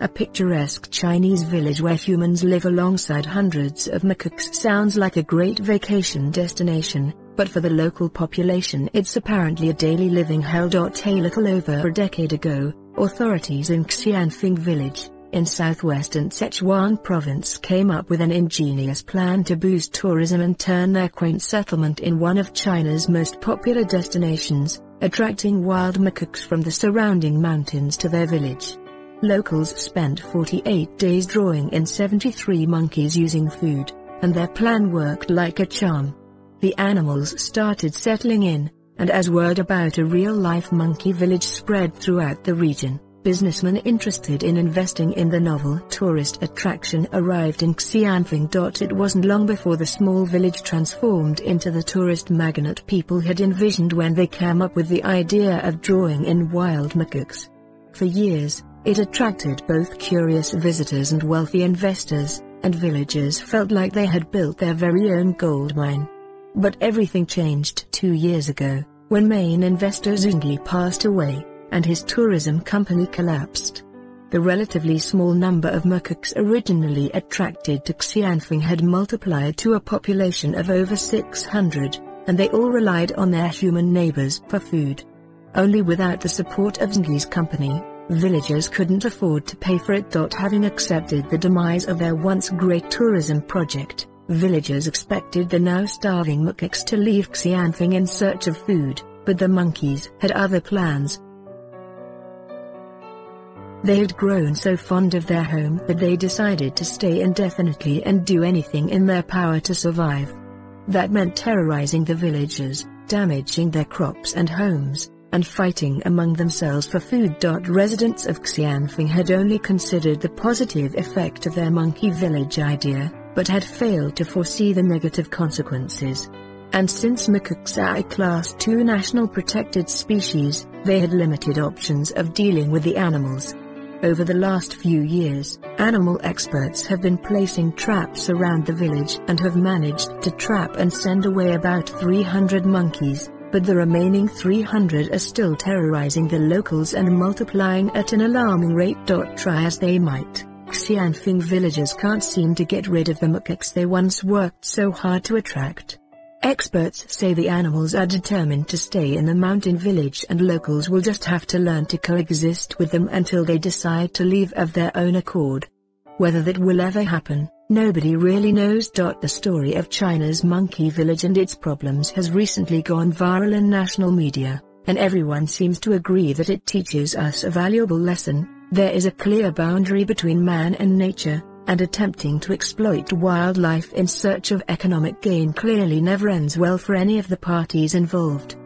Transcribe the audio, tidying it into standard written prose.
A picturesque Chinese village where humans live alongside hundreds of macaques sounds like a great vacation destination, but for the local population it's apparently a daily living hell. A little over a decade ago, authorities in Xianfeng village, in southwestern Sichuan province came up with an ingenious plan to boost tourism and turn their quaint settlement in one of China's most popular destinations, attracting wild macaques from the surrounding mountains to their village. Locals spent 48 days drawing in 73 monkeys using food, and their plan worked like a charm. The animals started settling in, and as word about a real-life monkey village spread throughout the region, businessmen interested in investing in the novel tourist attraction arrived in Xianfeng. It wasn't long before the small village transformed into the tourist magnet people had envisioned when they came up with the idea of drawing in wild macaques. For years, it attracted both curious visitors and wealthy investors, and villagers felt like they had built their very own gold mine. But everything changed 2 years ago, when main investor Zhongli passed away, and his tourism company collapsed. The relatively small number of macaques originally attracted to Xianfeng had multiplied to a population of over 600, and they all relied on their human neighbors for food. Only without the support of Zhongli's company, villagers couldn't afford to pay for it. Having accepted the demise of their once great tourism project, villagers expected the now starving macaques to leave Xianfeng in search of food, but the monkeys had other plans. They had grown so fond of their home that they decided to stay indefinitely and do anything in their power to survive. That meant terrorizing the villagers, damaging their crops and homes, and fighting among themselves for food. Residents of Xianfeng had only considered the positive effect of their monkey village idea, but had failed to foresee the negative consequences. And since macaques are a Class II national protected species, they had limited options of dealing with the animals. Over the last few years, animal experts have been placing traps around the village and have managed to trap and send away about 300 monkeys, but the remaining 300 are still terrorizing the locals and multiplying at an alarming rate. Try as they might, Xianfeng villagers can't seem to get rid of the macaques they once worked so hard to attract. Experts say the animals are determined to stay in the mountain village and locals will just have to learn to coexist with them until they decide to leave of their own accord. Whether that will ever happen, nobody really knows. The story of China's monkey village and its problems has recently gone viral in national media, and everyone seems to agree that it teaches us a valuable lesson. There is a clear boundary between man and nature, and attempting to exploit wildlife in search of economic gain clearly never ends well for any of the parties involved.